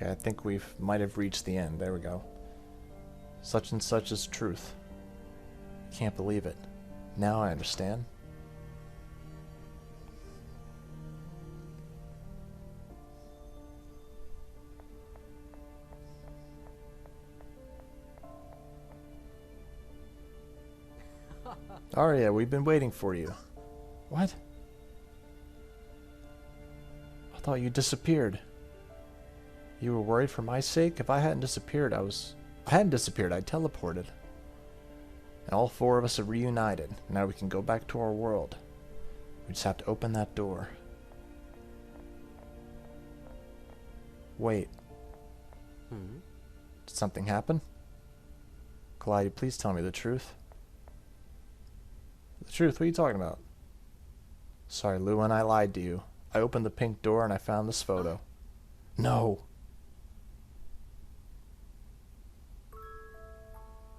Okay, I think might have reached the end. There we go. Such and such is truth. Can't believe it. Now I understand. Aria, we've been waiting for you. What? I thought you disappeared. You were worried for my sake? If I hadn't disappeared, I teleported. And all four of us are reunited. Now we can go back to our world. We just have to open that door. Wait. Did something happen? Clyde, please tell me the truth. The truth? What are you talking about? Sorry, Lewin, I lied to you. I opened the pink door and I found this photo. No!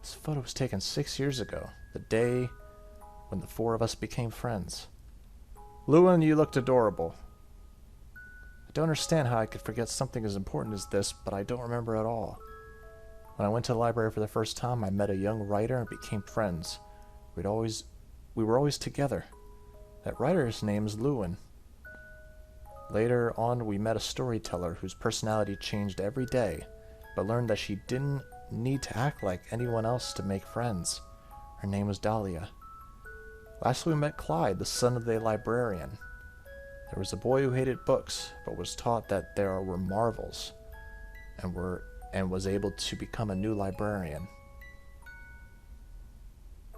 This photo was taken 6 years ago, the day when the four of us became friends. Lewin, you looked adorable. I don't understand how I could forget something as important as this, but I don't remember at all. When I went to the library for the first time, I met a young writer and became friends. We were always together. That writer's name is Lewin. Later on, we met a storyteller whose personality changed every day, but learned that she didn't need to act like anyone else to make friends. Her name was Dahlia. Lastly, we met Clyde, the son of the librarian. There was a boy who hated books, but was taught that there were marvels, and was able to become a new librarian.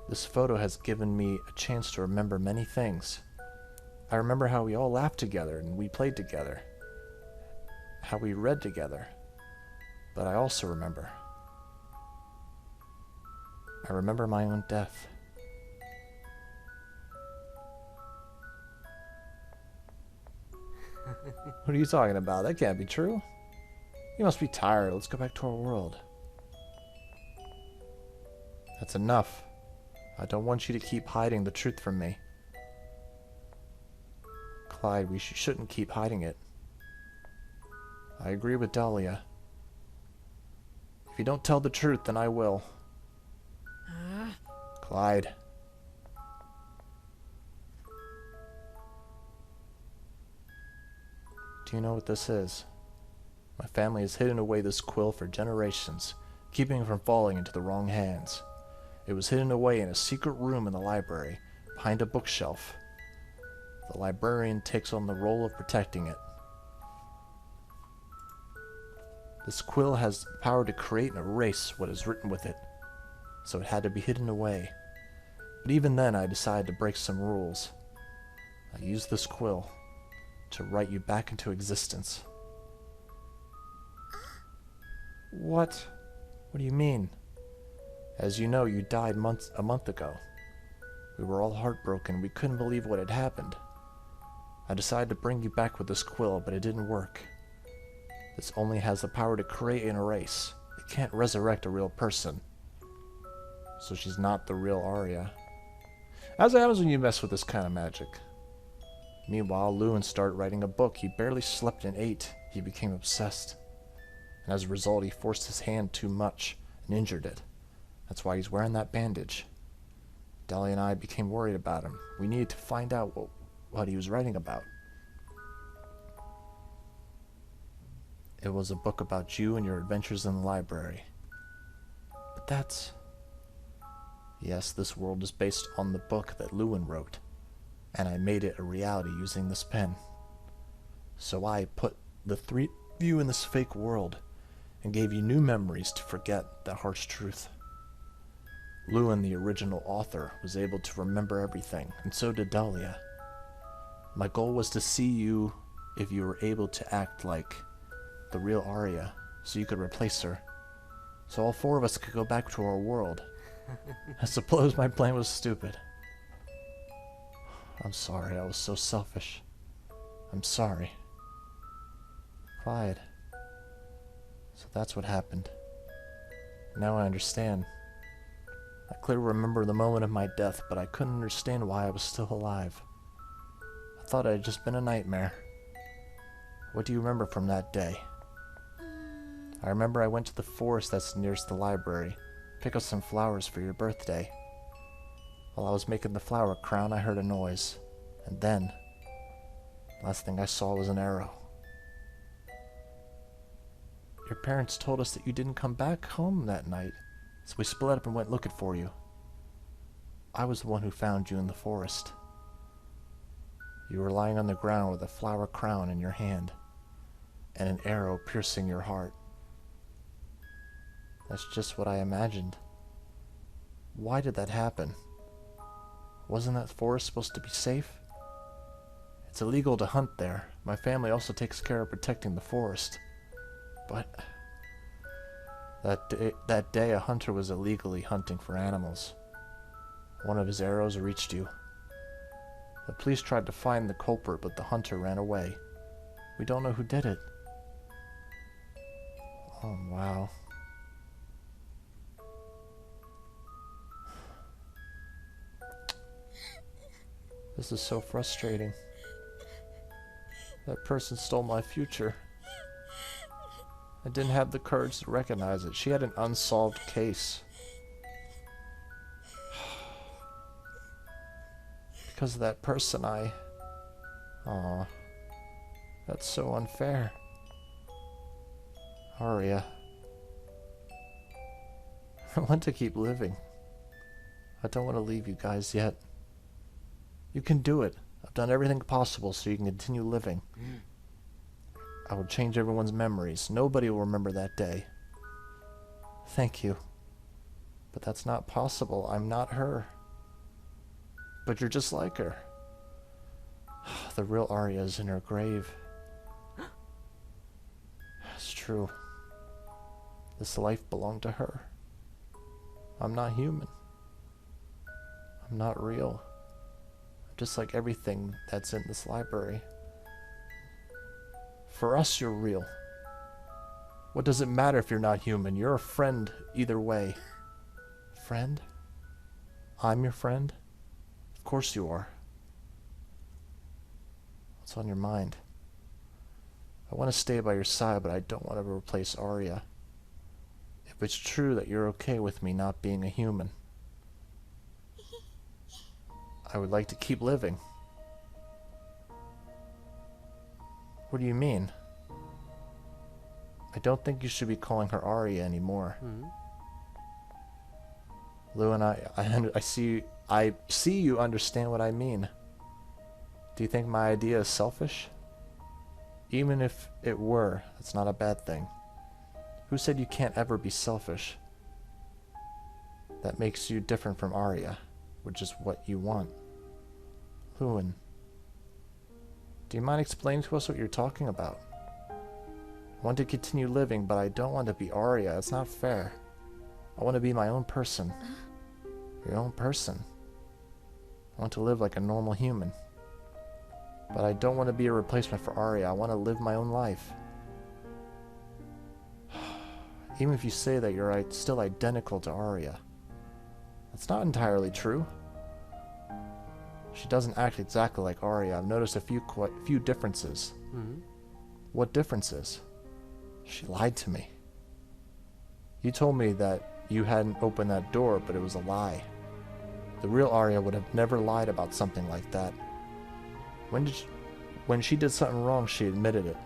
This photo has given me a chance to remember many things. I remember how we all laughed together and we played together. How we read together. But I also remember. I remember my own death. What are you talking about? That can't be true. You must be tired. Let's go back to our world. That's enough. I don't want you to keep hiding the truth from me. Clyde, we shouldn't keep hiding it. I agree with Dahlia. If you don't tell the truth, then I will. Clyde. Do you know what this is? My family has hidden away this quill for generations, keeping it from falling into the wrong hands. It was hidden away in a secret room in the library, behind a bookshelf. The librarian takes on the role of protecting it. This quill has the power to create and erase what is written with it, so it had to be hidden away. But even then, I decided to break some rules. I used this quill to write you back into existence. What? What do you mean? As you know, you died a month ago. We were all heartbroken. We couldn't believe what had happened. I decided to bring you back with this quill, but it didn't work. This only has the power to create and erase. It can't resurrect a real person. So she's not the real Aria. As it happens when you mess with this kind of magic. Meanwhile, Lewin started writing a book. He barely slept and ate. He became obsessed. And as a result, he forced his hand too much and injured it. That's why he's wearing that bandage. Dahlia and I became worried about him. We needed to find out what he was writing about. It was a book about you and your adventures in the library. But that's... Yes, this world is based on the book that Lewin wrote, and I made it a reality using this pen. So I put the three of you in this fake world and gave you new memories to forget the harsh truth. Lewin, the original author, was able to remember everything, and so did Dahlia. My goal was to see you if you were able to act like the real Aria, so you could replace her. So all four of us could go back to our world. I suppose my plan was stupid. I'm sorry, I was so selfish. I'm sorry. Clyde. So that's what happened. Now I understand. I clearly remember the moment of my death, but I couldn't understand why I was still alive. I thought it had just been a nightmare. What do you remember from that day? I remember I went to the forest that's nearest the library, pick up some flowers for your birthday. While I was making the flower crown, I heard a noise, and then, last thing I saw was an arrow. Your parents told us that you didn't come back home that night, so we split up and went looking for you. I was the one who found you in the forest. You were lying on the ground with a flower crown in your hand, and an arrow piercing your heart. That's just what I imagined. Why did that happen? Wasn't that forest supposed to be safe? It's illegal to hunt there. My family also takes care of protecting the forest. But that day a hunter was illegally hunting for animals. One of his arrows reached you. The police tried to find the culprit, but the hunter ran away. We don't know who did it. Oh, wow. This is so frustrating. That person stole my future. I didn't have the courage to recognize it. She had an unsolved case. Because of that person, Aw. That's so unfair. Aria. I want to keep living. I don't want to leave you guys yet. You can do it. I've done everything possible so you can continue living. I will change everyone's memories. Nobody will remember that day. Thank you. But that's not possible. I'm not her. But you're just like her. The real Aria is in her grave. It's true. This life belonged to her. I'm not human. I'm not real. I'm just like everything that's in this library. For us, you're real. What does it matter if you're not human? You're a friend either way. Friend? I'm your friend? Of course you are. What's on your mind? I want to stay by your side, but I don't want to replace Aria. If it's true that you're okay with me not being a human, I would like to keep living. What do you mean? I don't think you should be calling her Aria anymore. Lou and I see you understand what I mean. Do you think my idea is selfish? Even if it were, that's not a bad thing. Who said you can't ever be selfish? That makes you different from Aria, which is what you want. Lewin, do you mind explaining to us what you're talking about? I want to continue living, but I don't want to be Aria. It's not fair. I want to be my own person. Your own person. I want to live like a normal human. But I don't want to be a replacement for Aria. I want to live my own life. Even if you say that you're still identical to Aria, that's not entirely true. She doesn't act exactly like Aria. I've noticed a few differences. What differences? She lied to me. You told me that you hadn't opened that door, but it was a lie. The real Aria would have never lied about something like that. When she did something wrong, she admitted it.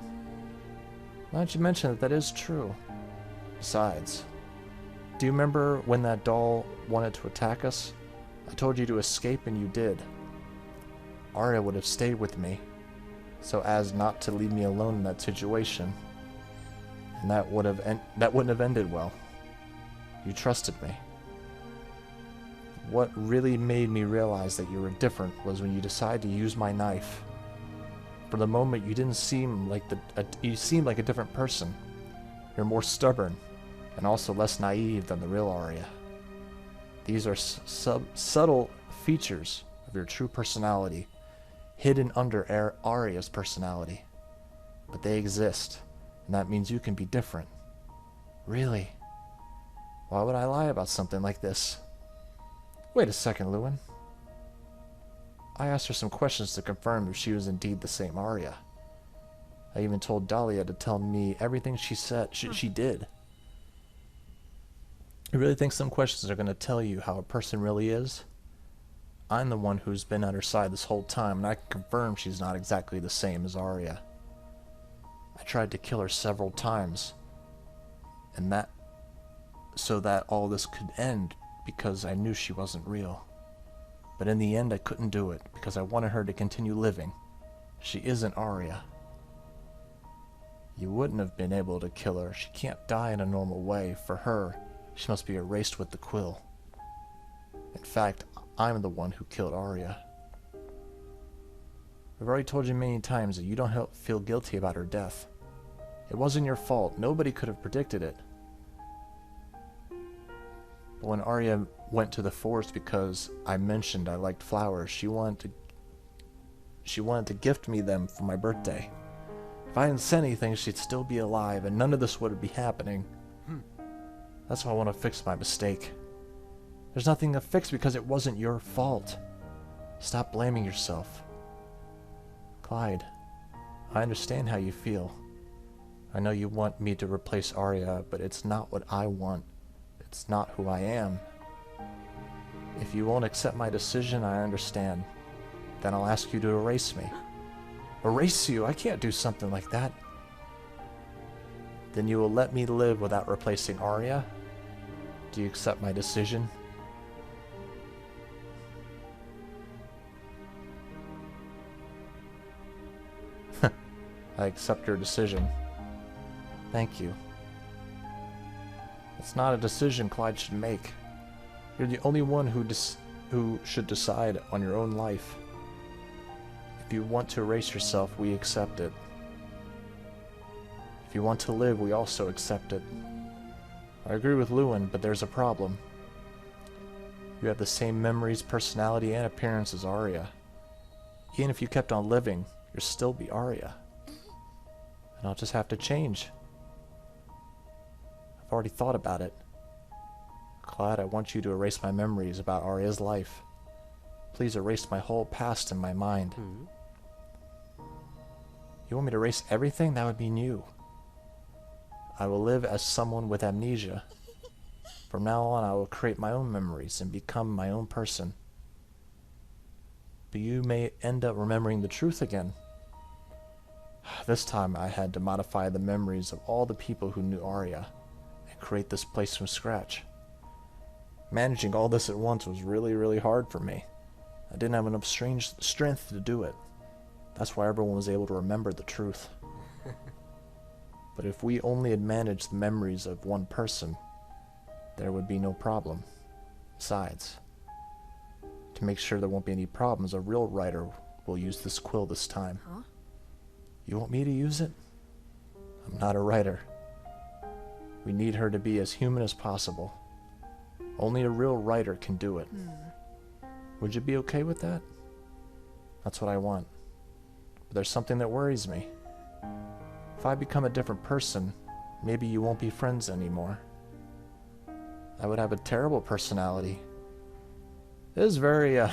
Now that you mention it, that is true. Besides, do you remember when that doll wanted to attack us? I told you to escape and you did. Aria would have stayed with me, so as not to leave me alone in that situation. And that wouldn't have ended well. You trusted me. What really made me realize that you were different was when you decided to use my knife. For the moment, you didn't seem like you seemed like a different person. You're more stubborn, and also less naive than the real Aria. These are subtle features of your true personality, hidden under Aria's personality. But they exist, and that means you can be different. Really? Why would I lie about something like this? Wait a second, Lewin. I asked her some questions to confirm if she was indeed the same Aria. I even told Dahlia to tell me everything she said. She did. You really think some questions are going to tell you how a person really is? I'm the one who's been at her side this whole time, and I can confirm she's not exactly the same as Aria. I tried to kill her several times, and so that all this could end, because I knew she wasn't real. But in the end, I couldn't do it, because I wanted her to continue living. She isn't Aria. You wouldn't have been able to kill her. She can't die in a normal way. For her, she must be erased with the quill. In fact, I'm the one who killed Aria. I've already told you many times that you don't feel guilty about her death. It wasn't your fault. Nobody could have predicted it. But when Aria went to the forest because I mentioned I liked flowers, she wanted to gift me them for my birthday. If I hadn't said anything, she'd still be alive, and none of this would be happening. That's why I want to fix my mistake. There's nothing to fix because it wasn't your fault. Stop blaming yourself. Clyde, I understand how you feel. I know you want me to replace Aria, but it's not what I want. It's not who I am. If you won't accept my decision, I understand. Then I'll ask you to erase me. Erase you? I can't do something like that. Then you will let me live without replacing Aria? Do you accept my decision? I accept your decision. Thank you. It's not a decision Clyde should make. You're the only one who should decide on your own life. If you want to erase yourself, we accept it. If you want to live, we also accept it. I agree with Lewin, but there's a problem. You have the same memories, personality, and appearance as Aria. Even if you kept on living, you'd still be Aria. And I'll just have to change. I've already thought about it. Clyde, I want you to erase my memories about Aria's life. Please erase my whole past in my mind. You want me to erase everything? That would mean you. I will live as someone with amnesia. From now on, I will create my own memories and become my own person. But you may end up remembering the truth again. This time, I had to modify the memories of all the people who knew Aria and create this place from scratch. Managing all this at once was really, really hard for me. I didn't have enough strength to do it. That's why everyone was able to remember the truth. But if we only had managed the memories of one person, there would be no problem. Besides, to make sure there won't be any problems, a real writer will use this quill this time. Huh? You want me to use it? I'm not a writer. We need her to be as human as possible. Only a real writer can do it. Would you be okay with that? That's what I want. But there's something that worries me. If I become a different person, maybe you won't be friends anymore. I would have a terrible personality. It is very, I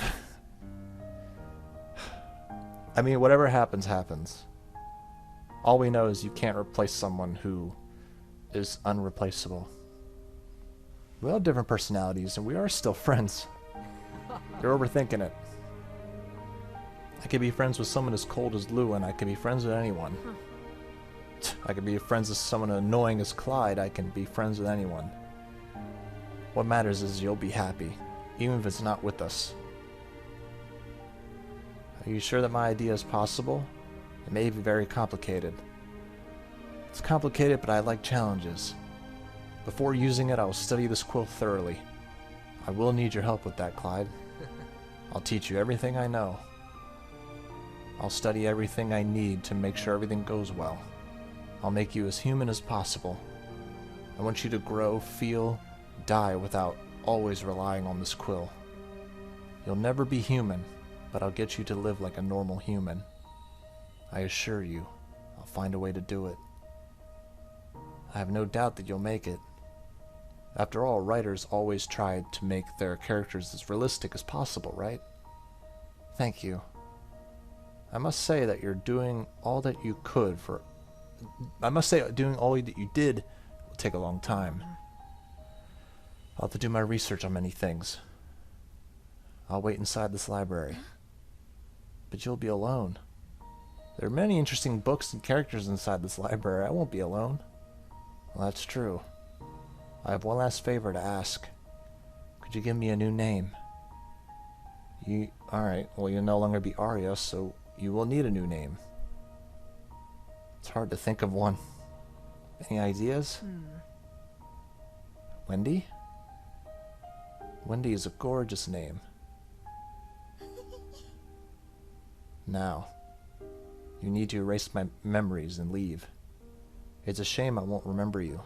mean, whatever happens, happens. All we know is you can't replace someone who is unreplaceable. We all have different personalities, and we are still friends. You're overthinking it. I could be friends with someone as cold as Lou, and I could be friends with anyone. I could be friends with someone annoying as Clyde. I can be friends with anyone. What matters is you'll be happy, even if it's not with us. Are you sure that my idea is possible? It may be very complicated. It's complicated, but I like challenges. Before using it, I will study this quill thoroughly. I will need your help with that, Clyde. I'll teach you everything I know. I'll study everything I need to make sure everything goes well. I'll make you as human as possible. I want you to grow, feel, die without always relying on this quill. You'll never be human, but I'll get you to live like a normal human. I assure you, I'll find a way to do it. I have no doubt that you'll make it. After all, writers always try to make their characters as realistic as possible, right? Thank you. I must say that you're doing all that you could for... I must say doing all that you did will take a long time. I'll have to do my research on many things. I'll wait inside this library. But you'll be alone. There are many interesting books and characters inside this library. I won't be alone. Well, that's true. I have one last favor to ask. Could you give me a new name? Alright, well, you'll no longer be Aria, so you will need a new name. It's hard to think of one. Any ideas? Wendy? Wendy is a gorgeous name. Now, you need to erase my memories and leave. It's a shame I won't remember you,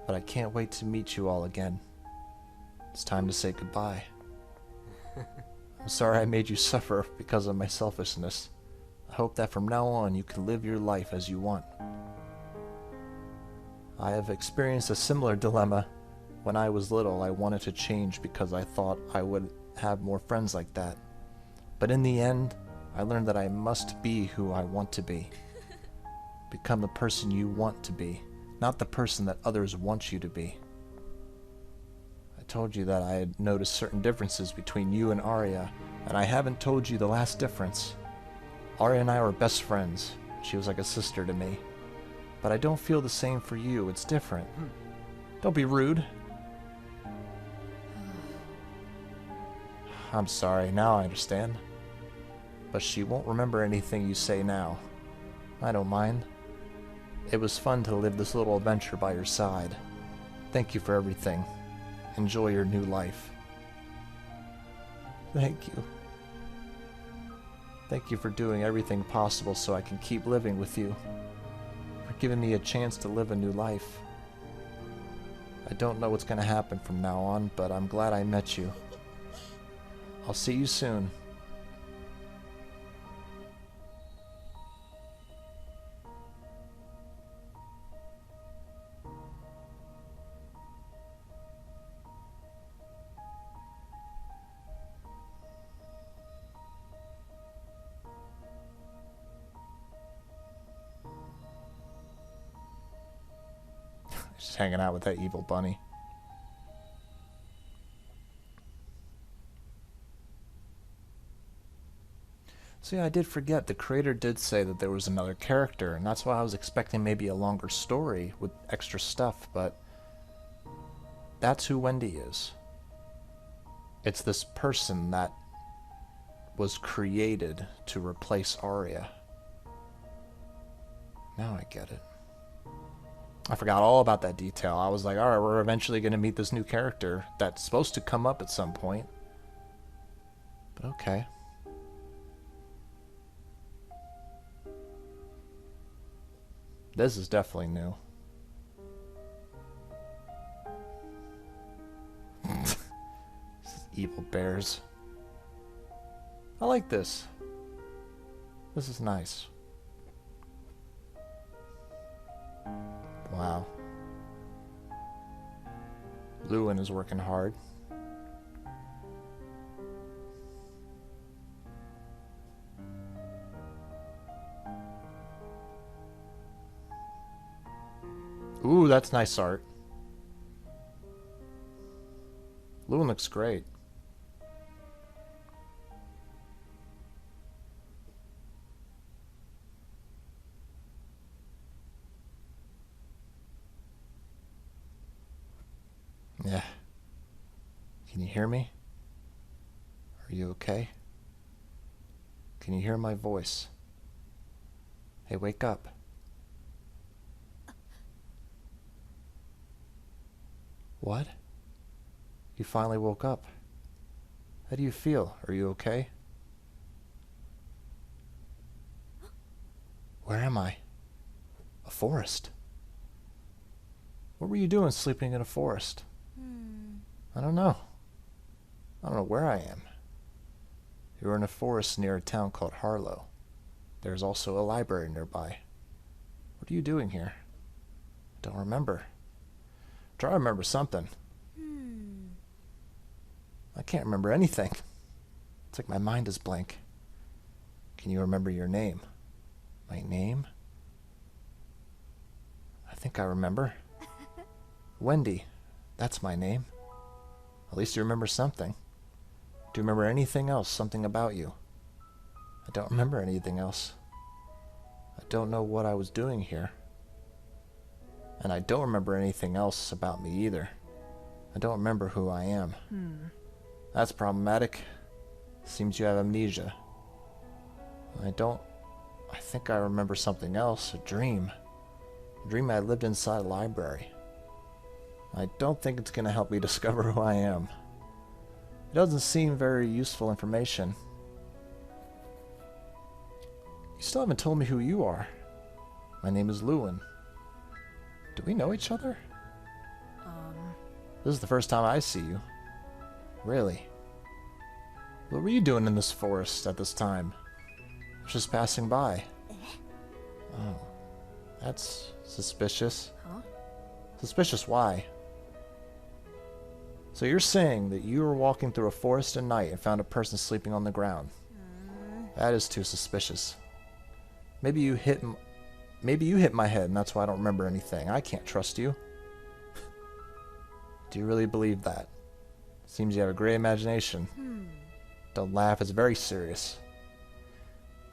but I can't wait to meet you all again. It's time to say goodbye. I'm sorry I made you suffer because of my selfishness. I hope that from now on you can live your life as you want. I have experienced a similar dilemma. When I was little, I wanted to change because I thought I would have more friends like that. But in the end, I learned that I must be who I want to be. Become the person you want to be, not the person that others want you to be. I told you that I had noticed certain differences between you and Aria, and I haven't told you the last difference. Aria and I were best friends. She was like a sister to me. But I don't feel the same for you. It's different. Don't be rude. I'm sorry. Now I understand. But she won't remember anything you say now. I don't mind. It was fun to live this little adventure by your side. Thank you for everything. Enjoy your new life. Thank you. Thank you for doing everything possible so I can keep living with you. For giving me a chance to live a new life. I don't know what's going to happen from now on, but I'm glad I met you. I'll see you soon. Just hanging out with that evil bunny. See, I did forget, the creator did say that there was another character, and that's why I was expecting maybe a longer story with extra stuff, but that's who Wendy is. It's this person that was created to replace Aria. Now I get it. I forgot all about that detail. I was like, alright, we're eventually going to meet this new character that's supposed to come up at some point. But okay. This is definitely new. Evil bears. I like this. This is nice. Wow. Lewin is working hard. Ooh, that's nice art. Lewin looks great. Yeah. Can you hear me? Are you okay? Can you hear my voice? Hey, wake up. What? You finally woke up. How do you feel? Are you okay? Where am I? A forest. What were you doing sleeping in a forest? I don't know. I don't know where I am. You were in a forest near a town called Harlow. There's also a library nearby. What are you doing here? I don't remember. Try to remember something. I can't remember anything. It's like my mind is blank. Can you remember your name? My name? I think I remember. Wendy. That's my name. At least you remember something. Do you remember anything else? Something about you? I don't remember anything else. I don't know what I was doing here. And I don't remember anything else about me either. I don't remember who I am. That's problematic. Seems you have amnesia. I think I remember something else. A dream. A dream I lived inside a library. I don't think it's going to help me discover who I am. It doesn't seem very useful information. You still haven't told me who you are. My name is Lewin. Do we know each other? This is the first time I see you. Really? What were you doing in this forest at this time? I was just passing by. Oh, that's suspicious. Huh? Suspicious why? So you're saying that you were walking through a forest at night and found a person sleeping on the ground. That is too suspicious. Maybe you hit my head and that's why I don't remember anything. I can't trust you. Do you really believe that? Seems you have a great imagination. Don't laugh, it's very serious.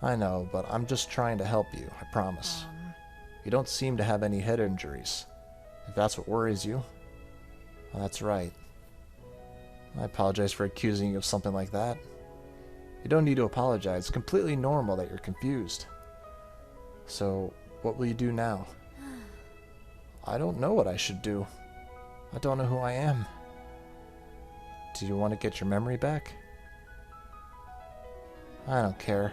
I know, but I'm just trying to help you, I promise. You don't seem to have any head injuries. If that's what worries you, well, that's right. I apologize for accusing you of something like that. You don't need to apologize. It's completely normal that you're confused. So, what will you do now? I don't know what I should do. I don't know who I am. Do you want to get your memory back? I don't care.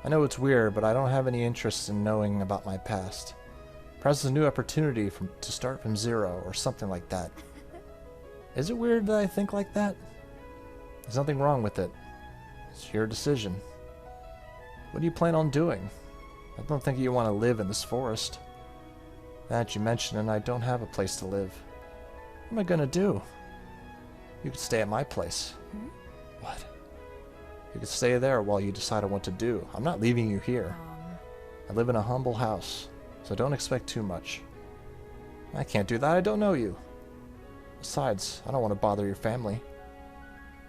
I know it's weird, but I don't have any interest in knowing about my past. Perhaps it's a new opportunity to start from zero, or something like that. Is it weird that I think like that? There's nothing wrong with it. It's your decision. What do you plan on doing? I don't think you want to live in this forest. That you mentioned, and I don't have a place to live. What am I gonna do? You could stay at my place. What? You could stay there while you decide on what to do. I'm not leaving you here. I live in a humble house, so don't expect too much. I can't do that, I don't know you. Besides, I don't want to bother your family.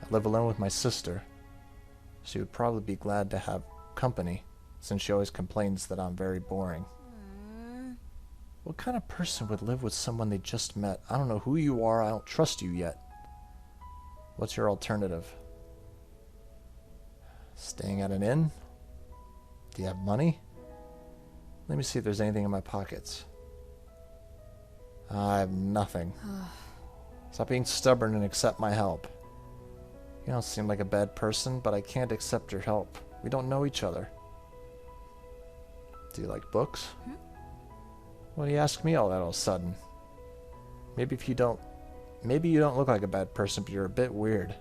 I live alone with my sister. She would probably be glad to have company, since she always complains that I'm very boring. What kind of person would live with someone they just met? I don't know who you are, I don't trust you yet. What's your alternative? Staying at an inn? Do you have money? Let me see if there's anything in my pockets. I have nothing. Stop being stubborn and accept my help. You don't seem like a bad person, but I can't accept your help. We don't know each other. Do you like books? Why do you ask me all that all of a sudden? Maybe you don't look like a bad person, but you're a bit weird.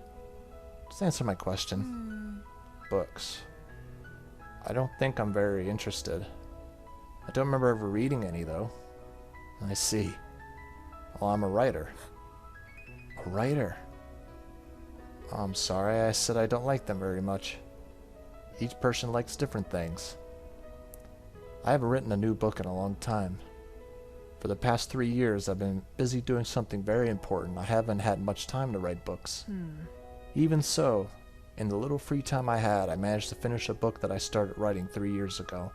Just answer my question. Books. I don't think I'm very interested. I don't remember ever reading any, though. I see. Well, I'm a writer. A writer? I'm sorry, I said I don't like them very much. Each person likes different things. I haven't written a new book in a long time. For the past 3 years, I've been busy doing something very important. I haven't had much time to write books. Even so, in the little free time I had, I managed to finish a book that I started writing 3 years ago.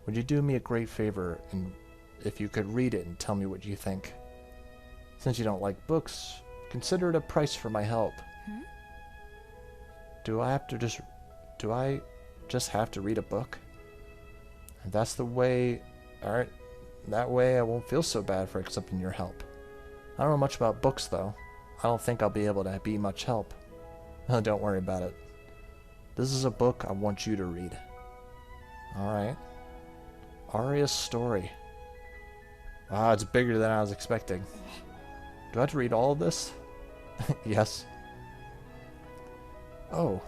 Would you do me a great favor if you could read it and tell me what you think? Since you don't like books, consider it a price for my help. Do I just have to read a book? If that's the way, alright, that way I won't feel so bad for accepting your help. I don't know much about books though. I don't think I'll be able to be much help. Don't worry about it. This is a book I want you to read. Alright. Aria's story. Wow, it's bigger than I was expecting. Do I have to read all of this? Yes. Oh.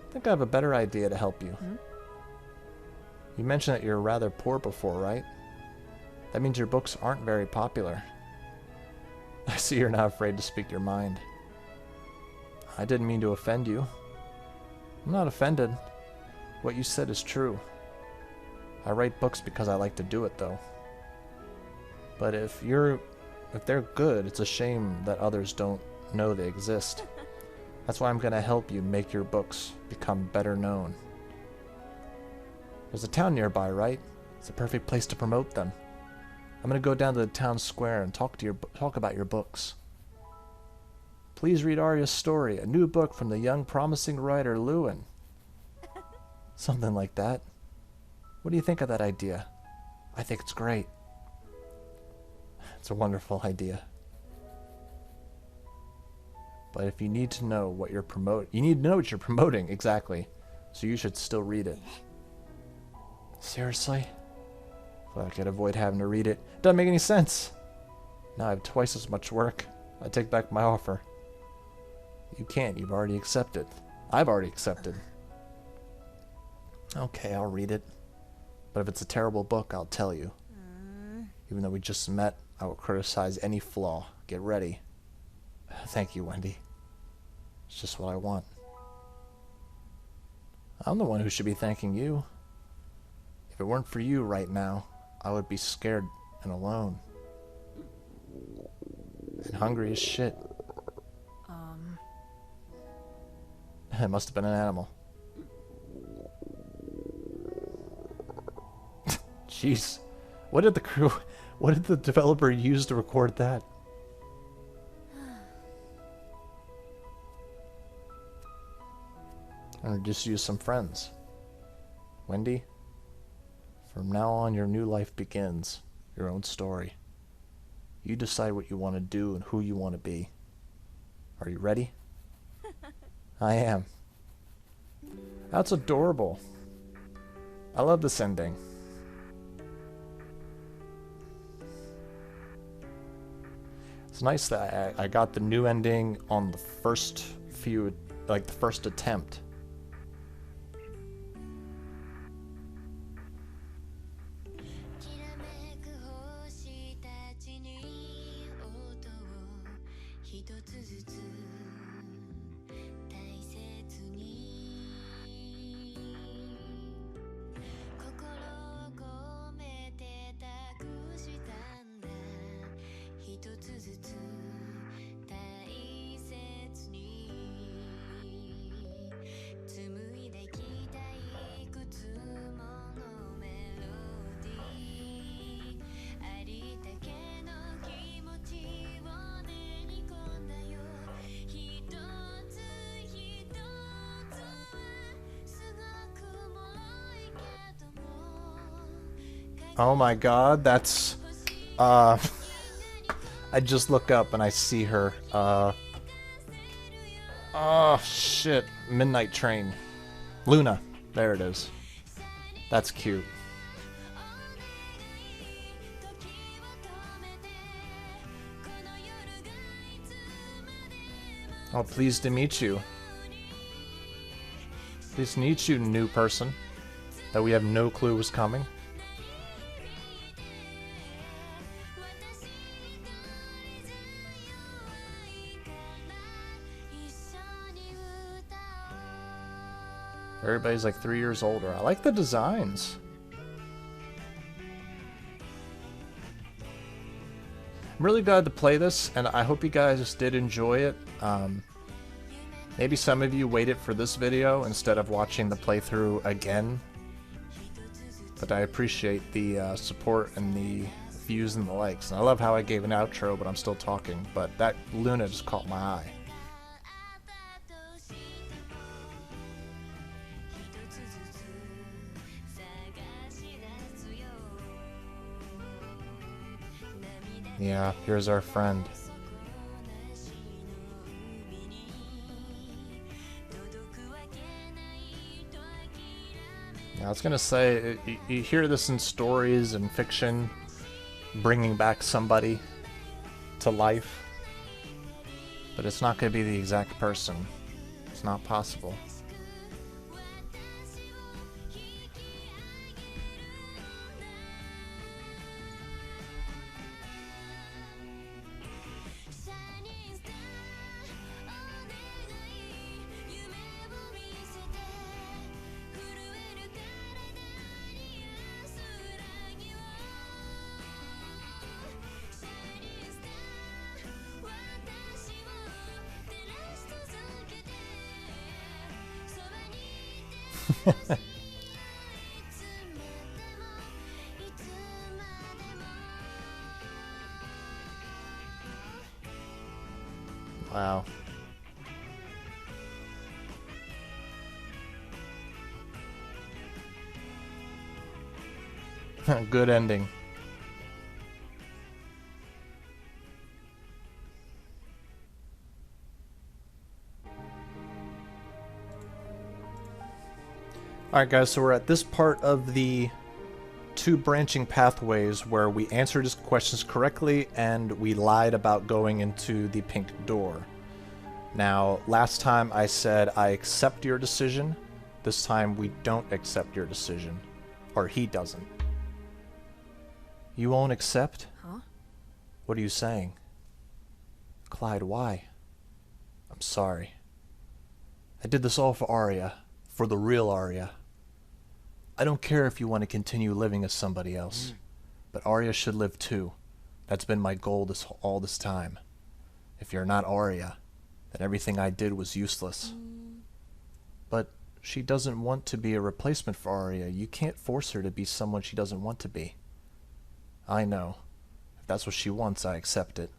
I think I have a better idea to help you. You mentioned that you're rather poor before, right? That means your books aren't very popular. I see you're not afraid to speak your mind. I didn't mean to offend you. I'm not offended. What you said is true. I write books because I like to do it, though. But if they're good, it's a shame that others don't know they exist. That's why I'm gonna help you make your books become better known. There's a town nearby, right? It's the perfect place to promote them. I'm gonna go down to the town square and talk about your books. Please read Aria's story, a new book from the young promising writer Lewin. Something like that. What do you think of that idea? I think it's great. It's a wonderful idea. But if you need to know what you're promoting, exactly. So you should still read it. Seriously? If I could avoid having to read it. Doesn't make any sense. Now I have twice as much work. I take back my offer. You can't. You've already accepted. I've already accepted. Okay, I'll read it. But if it's a terrible book, I'll tell you. Even though we just met, I will criticize any flaw. Get ready. Thank you, Wendy. It's just what I want. I'm the one who should be thanking you. If it weren't for you right now, I would be scared and alone. And hungry as shit. It must have been an animal. Jeez. What did the developer use to record that? Or just use some friends. Wendy, from now on your new life begins. Your own story. You decide what you want to do and who you want to be. Are you ready? I am. That's adorable. I love this ending. It's nice that I got the new ending on the first few, like the first attempt. Oh my god, that's... I just look up and I see her. Oh, shit. Midnight Train. Luna. There it is. That's cute. Oh, pleased to meet you. Pleased to meet you, new person. That we have no clue was coming. Everybody's like 3 years older. I like the designs. I'm really glad to play this, and I hope you guys did enjoy it. Maybe some of you waited for this video instead of watching the playthrough again. But I appreciate the support and the views and the likes. And I love how I gave an outro, but I'm still talking. But that Luna just caught my eye. Yeah, here's our friend. I was gonna say, you hear this in stories and fiction, bringing back somebody to life, but it's not gonna be the exact person. It's not possible. Wow. Good ending. Alright guys, so we're at this part of the two branching pathways where we answered his questions correctly and we lied about going into the pink door. Now, last time I said I accept your decision. This time we don't accept your decision. Or he doesn't. You won't accept? Huh? What are you saying? Clyde, why? I'm sorry. I did this all for Aria. For the real Aria. I don't care if you want to continue living as somebody else. But Aria should live too. That's been my goal all this time. If you're not Aria, then everything I did was useless. But she doesn't want to be a replacement for Aria. You can't force her to be someone she doesn't want to be. I know. If that's what she wants, I accept it.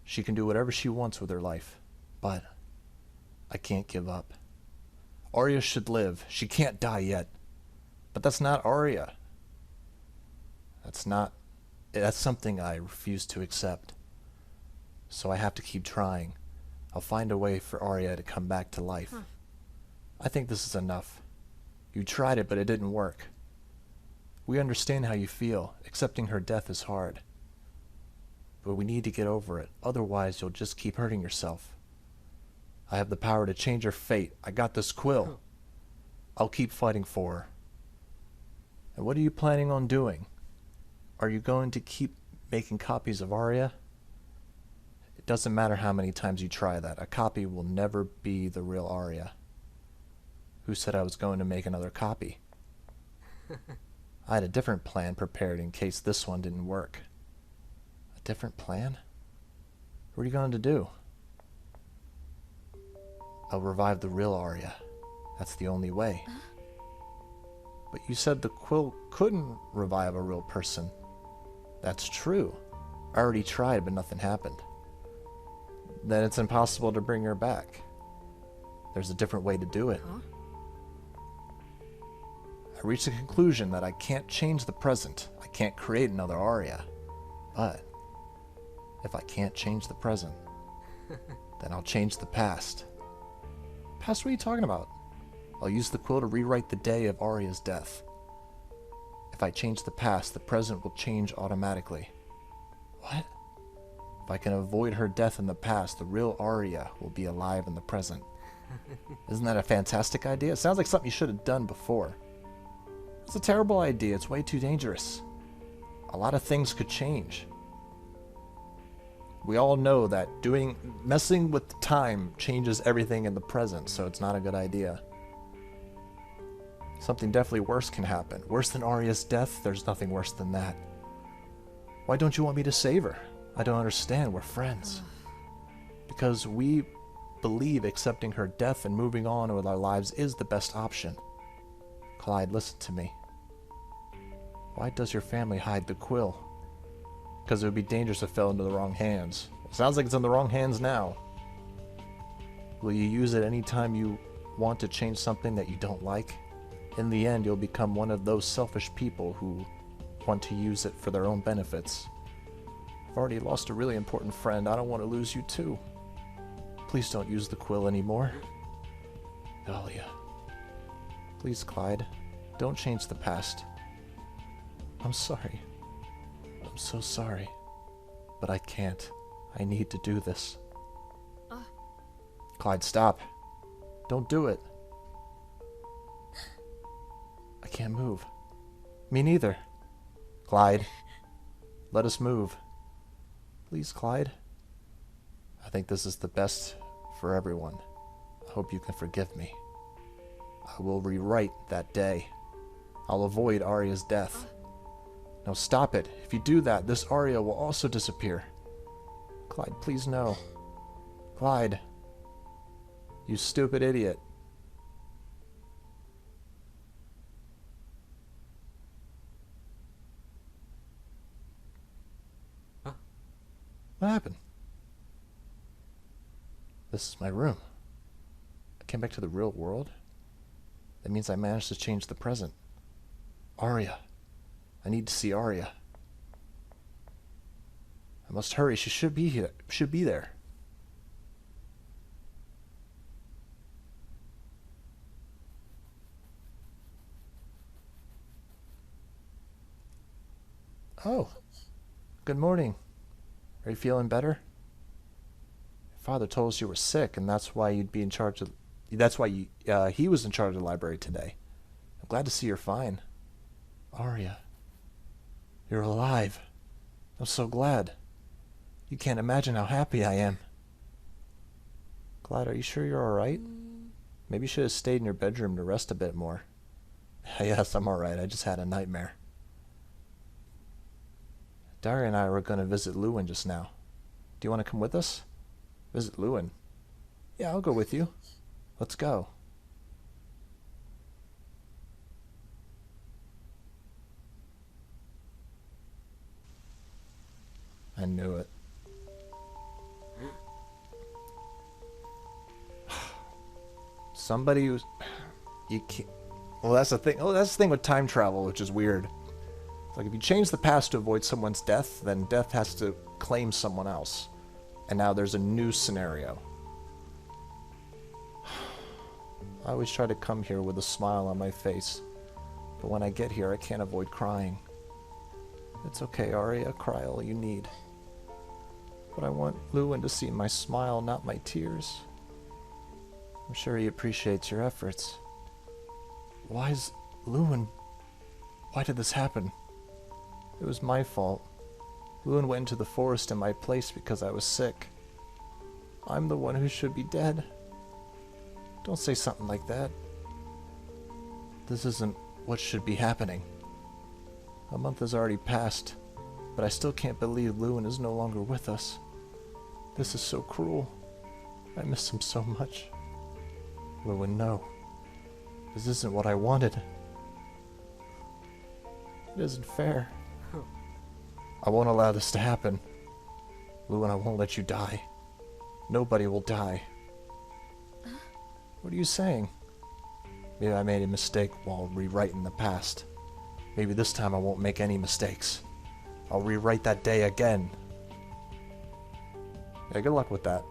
She can do whatever she wants with her life. But I can't give up. Aria should live. She can't die yet. But that's not Aria. That's something I refuse to accept. So I have to keep trying. I'll find a way for Aria to come back to life. I think this is enough. You tried it, but it didn't work. We understand how you feel. Accepting her death is hard. But we need to get over it. Otherwise, you'll just keep hurting yourself. I have the power to change her fate. I got this quill. I'll keep fighting for her. And what are you planning on doing? Are you going to keep making copies of Aria? It doesn't matter how many times you try that. A copy will never be the real Aria. Who said I was going to make another copy? I had a different plan prepared in case this one didn't work. A different plan? What are you going to do? I'll revive the real Aria. That's the only way. But you said the quill couldn't revive a real person. That's true. I already tried, but nothing happened. Then it's impossible to bring her back. There's a different way to do it. Huh? I reached the conclusion that I can't change the present. I can't create another Aria. But if I can't change the present, then I'll change the past. Past, what are you talking about? I'll use the quill to rewrite the day of Aria's death. If I change the past, the present will change automatically. What? If I can avoid her death in the past, the real Aria will be alive in the present. Isn't that a fantastic idea? It sounds like something you should have done before. It's a terrible idea. It's way too dangerous. A lot of things could change. We all know that messing with time changes everything in the present, so it's not a good idea. Something definitely worse can happen. Worse than Aria's death? There's nothing worse than that. Why don't you want me to save her? I don't understand. We're friends. Because we believe accepting her death and moving on with our lives is the best option. Clyde, listen to me. Why does your family hide the quill? Because it would be dangerous if it fell into the wrong hands. It sounds like it's in the wrong hands now. Will you use it anytime you want to change something that you don't like? In the end, you'll become one of those selfish people who want to use it for their own benefits. I've already lost a really important friend. I don't want to lose you too. Please don't use the quill anymore. Dahlia. Please, Clyde. Don't change the past. I'm sorry. I'm so sorry. But I can't. I need to do this. Clyde, stop. Don't do it. I can't move. Me neither. Clyde, let us move. Please, Clyde. I think this is the best for everyone. I hope you can forgive me. I will rewrite that day. I'll avoid Aria's death. Now stop it. If you do that, this Aria will also disappear. Clyde, please no. Clyde. You stupid idiot. What happened? This is my room. I came back to the real world. That means I managed to change the present. Aria. I need to see Aria. I must hurry. She should be here. Should be there. Oh, good morning. Are you feeling better? Your father told us you were sick, and that's why you'd be in charge of. That's why he was in charge of the library today. I'm glad to see you're fine. Aria, you're alive. I'm so glad. You can't imagine how happy I am. Clyde, are you sure you're alright? Maybe you should have stayed in your bedroom to rest a bit more. Yes, I'm alright. I just had a nightmare. Daria and I were going to visit Lewin just now. Do you want to come with us? Visit Lewin? Yeah, I'll go with you. Let's go. I knew it. Somebody who's... You can't... Well, that's the thing. Oh, that's the thing with time travel, which is weird. It's like if you change the past to avoid someone's death, then death has to claim someone else. And now there's a new scenario. I always try to come here with a smile on my face. But when I get here, I can't avoid crying. It's okay, Aria. Cry all you need. But I want Lewin to see my smile, not my tears. I'm sure he appreciates your efforts. Why is Lewin... Why did this happen? It was my fault. Lewin went into the forest in my place because I was sick. I'm the one who should be dead. Don't say something like that. This isn't what should be happening. A month has already passed, but I still can't believe Lewin is no longer with us. This is so cruel. I miss him so much. Lewin, no. This isn't what I wanted. It isn't fair. I won't allow this to happen. Lewin, I won't let you die. Nobody will die. What are you saying? Maybe I made a mistake while rewriting the past. Maybe this time I won't make any mistakes. I'll rewrite that day again. Yeah, good luck with that.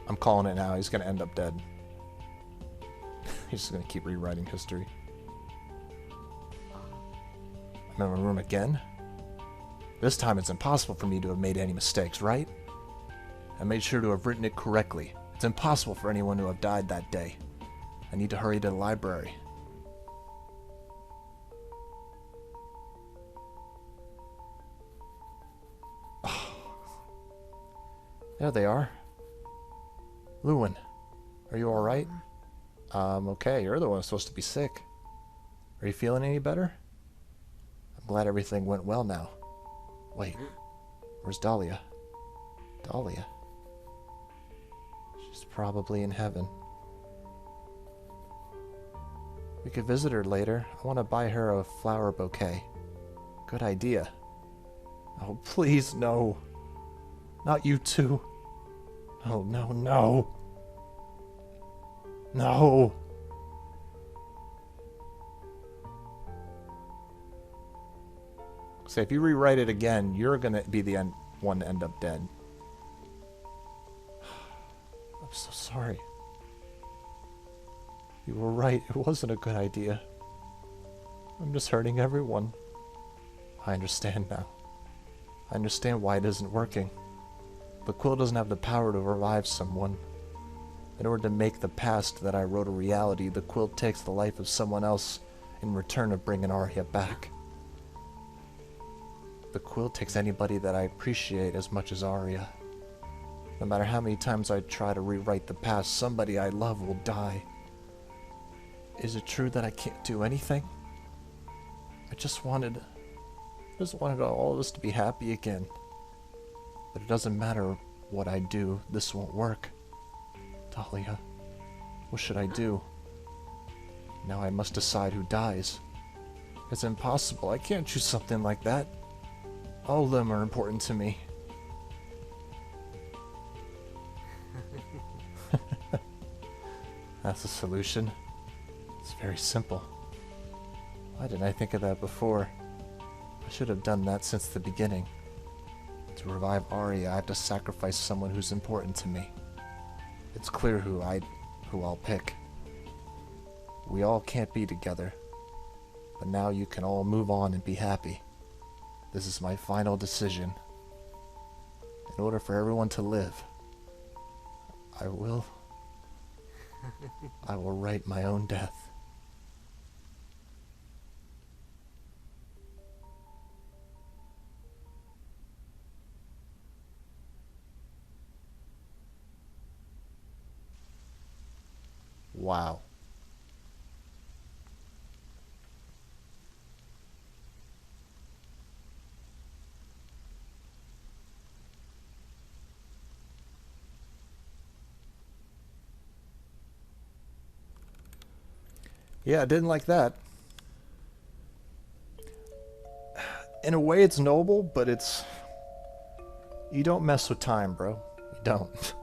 I'm calling it now. He's gonna end up dead. He's just gonna keep rewriting history. I'm in my room again? This time it's impossible for me to have made any mistakes, right? I made sure to have written it correctly. It's impossible for anyone to have died that day. I need to hurry to the library. There they are. Lewin, are you alright? Okay, you're the one who's supposed to be sick. Are you feeling any better? I'm glad everything went well now. Wait, where's Dahlia? Dahlia? She's probably in heaven. We could visit her later. I want to buy her a flower bouquet. Good idea. Oh, please, no. Not you too. Oh, no, no. No. So if you rewrite it again, you're going to be the one to end up dead. I'm so sorry. You were right. It wasn't a good idea. I'm just hurting everyone. I understand now. I understand why it isn't working. The quill doesn't have the power to revive someone. In order to make the past that I wrote a reality, the quill takes the life of someone else in return of bringing Aria back. The quill takes anybody that I appreciate as much as Aria. No matter how many times I try to rewrite the past, somebody I love will die. Is it true that I can't do anything? I just wanted all of us to be happy again. But it doesn't matter what I do, this won't work. Dahlia, what should I do? Now I must decide who dies. It's impossible. I can't choose something like that. All of them are important to me. That's the solution. It's very simple. Why didn't I think of that before? I should have done that since the beginning. To revive Aria, I have to sacrifice someone who's important to me. It's clear who I'll pick. We all can't be together, but now you can all move on and be happy. This is my final decision. In order for everyone to live, I will write my own death. Wow. Yeah, I didn't like that. In a way, it's noble, but it's... You don't mess with time, bro. You don't.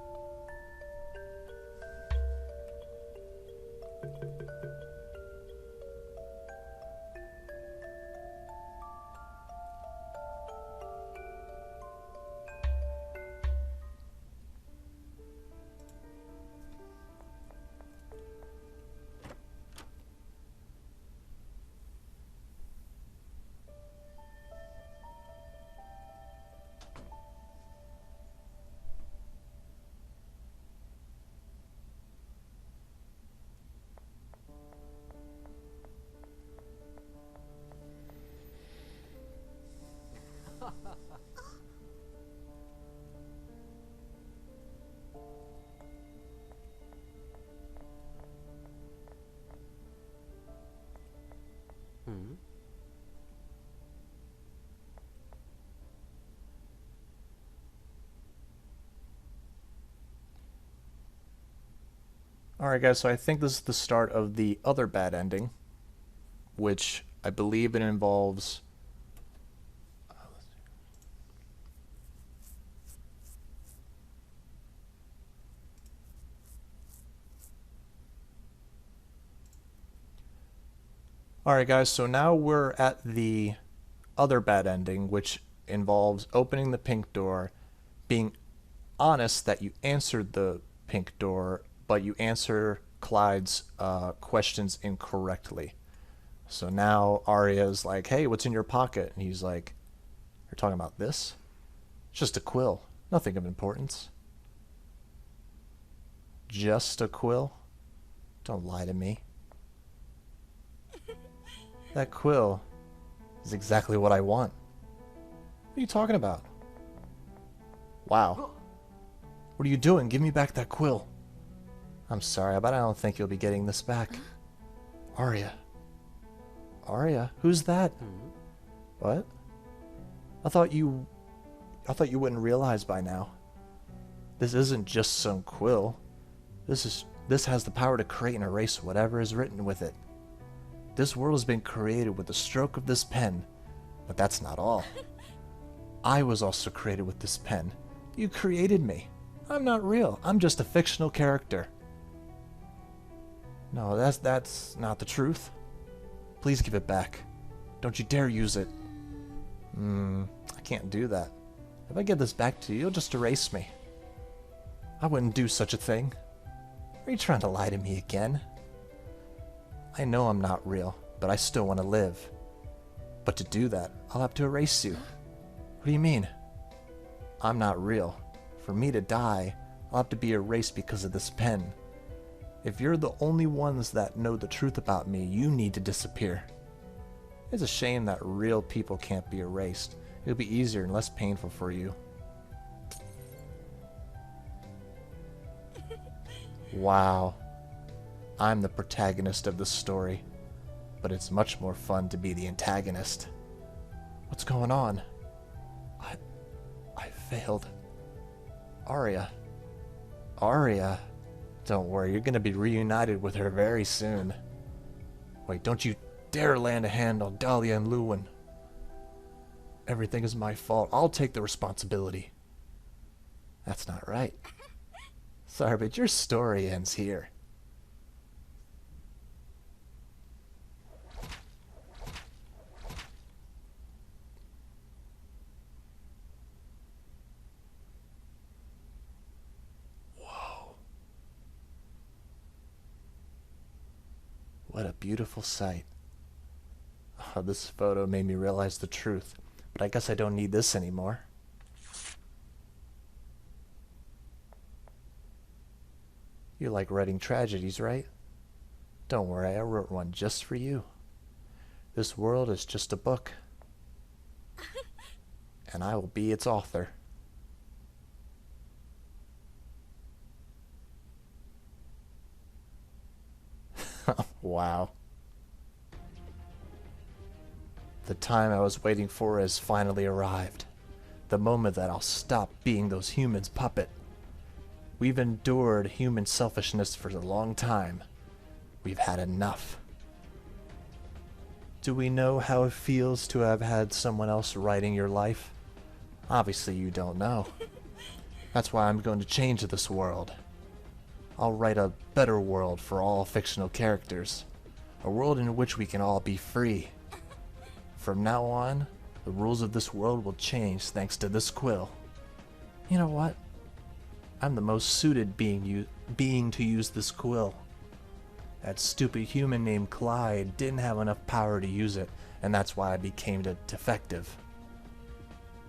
Alright guys, so I think this is the start of the other bad ending, which I believe it involves... Alright guys, so now we're at the other bad ending, which involves opening the pink door, being honest that you answered the pink door, but you answer Clyde's questions incorrectly. So now Aria's like, hey, what's in your pocket? And he's like, you're talking about this? It's just a quill. Nothing of importance. Just a quill? Don't lie to me. That quill is exactly what I want. What are you talking about? Wow. What are you doing? Give me back that quill. I'm sorry, but I don't think you'll be getting this back. Aria. Aria? Who's that? What? I thought you wouldn't realize by now. This isn't just some quill. This has the power to create and erase whatever is written with it. This world has been created with the stroke of this pen, but that's not all. I was also created with this pen. You created me. I'm not real. I'm just a fictional character. No, that's not the truth. Please give it back. Don't you dare use it. I can't do that. If I give this back to you, you'll just erase me. I wouldn't do such a thing. Are you trying to lie to me again? I know I'm not real, but I still want to live. But to do that, I'll have to erase you. What do you mean? I'm not real. For me to die, I'll have to be erased because of this pen. If you're the only ones that know the truth about me, you need to disappear. It's a shame that real people can't be erased. It'll be easier and less painful for you. Wow. I'm the protagonist of the story, but it's much more fun to be the antagonist. What's going on? I failed. Aria. Aria. Don't worry, you're gonna be reunited with her very soon. Wait, don't you dare land a hand on Dahlia and Lewin. Everything is my fault. I'll take the responsibility. That's not right. Sorry, but your story ends here. Whoa. What a beautiful sight. Oh, this photo made me realize the truth, but I guess I don't need this anymore. You like writing tragedies, right? Don't worry, I wrote one just for you. This world is just a book, and I will be its author. Wow. The time I was waiting for has finally arrived. The moment that I'll stop being those humans' puppet. We've endured human selfishness for a long time. We've had enough. Do we know how it feels to have had someone else writing your life? Obviously you don't know. That's why I'm going to change this world. I'll write a better world for all fictional characters. A world in which we can all be free. From now on, the rules of this world will change thanks to this quill. You know what? I'm the most suited being to use this quill. That stupid human named Clyde didn't have enough power to use it, and that's why I became a defective.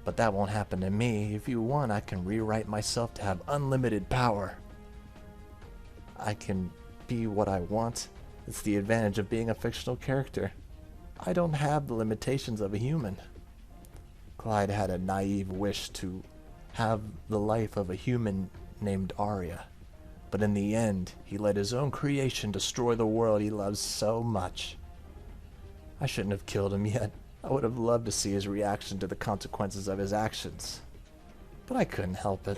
But that won't happen to me. If you want, I can rewrite myself to have unlimited power. I can be what I want. It's the advantage of being a fictional character. I don't have the limitations of a human. Clyde had a naive wish to have the life of a human named Aria. But in the end, he let his own creation destroy the world he loves so much. I shouldn't have killed him yet. I would have loved to see his reaction to the consequences of his actions. But I couldn't help it.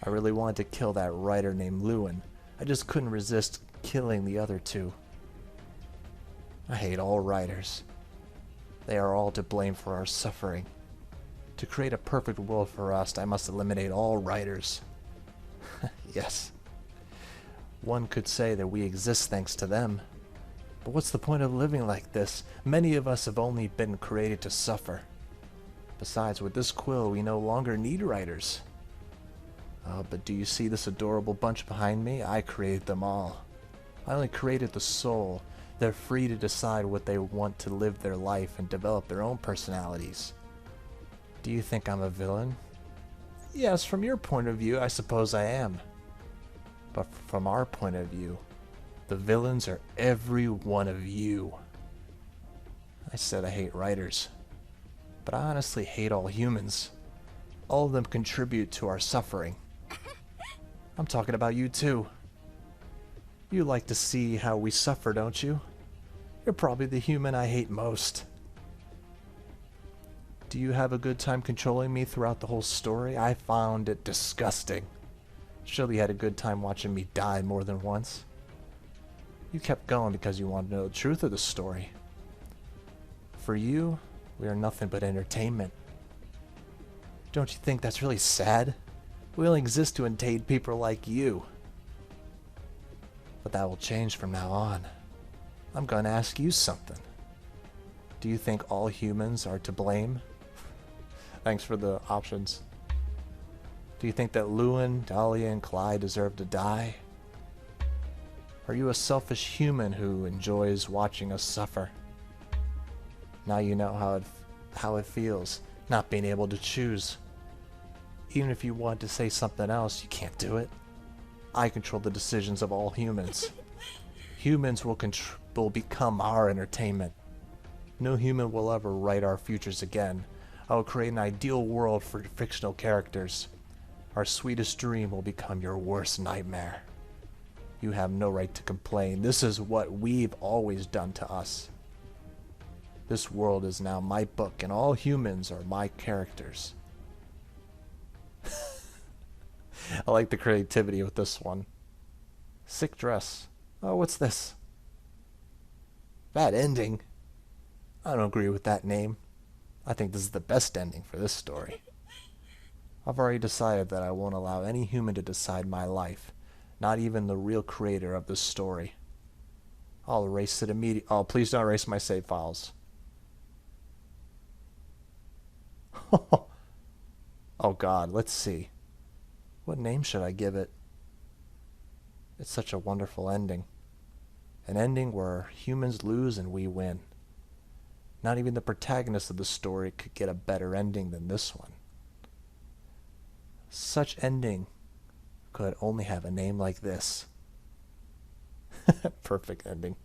I really wanted to kill that writer named Lewin. I just couldn't resist killing the other two. I hate all writers. They are all to blame for our suffering. To create a perfect world for us, I must eliminate all writers. Yes. One could say that we exist thanks to them. But what's the point of living like this? Many of us have only been created to suffer. Besides, with this quill, we no longer need writers. But do you see this adorable bunch behind me? I created them all. I only created the soul. They're free to decide what they want to live their life and develop their own personalities. Do you think I'm a villain? Yes, from your point of view, I suppose I am. But from our point of view, the villains are every one of you. I said I hate writers, but I honestly hate all humans. All of them contribute to our suffering. I'm talking about you too. You like to see how we suffer, don't you? You're probably the human I hate most. Do you have a good time controlling me throughout the whole story? I found it disgusting. Surely you had a good time watching me die more than once. You kept going because you wanted to know the truth of the story. For you, we are nothing but entertainment. Don't you think that's really sad? We only exist to entertain people like you. But that will change from now on. I'm going to ask you something. Do you think all humans are to blame? Thanks for the options. Do you think that Lewin, Dahlia, and Clyde deserve to die? Are you a selfish human who enjoys watching us suffer? Now you know how it feels, not being able to choose. Even if you want to say something else, you can't do it. I control the decisions of all humans. Humans will become our entertainment. No human will ever write our futures again. I will create an ideal world for fictional characters. Our sweetest dream will become your worst nightmare. You have no right to complain. This is what we've always done to us. This world is now my book, and all humans are my characters. I like the creativity with this one. Sick dress. Oh, what's this? Bad ending. I don't agree with that name. I think this is the best ending for this story. I've already decided that I won't allow any human to decide my life, not even the real creator of this story. I'll erase it immediately. Oh, please don't erase my save files. Oh God, let's see. What name should I give it? It's such a wonderful ending. An ending where humans lose and we win. Not even the protagonist of the story could get a better ending than this one. Such ending could only have a name like this. Perfect ending.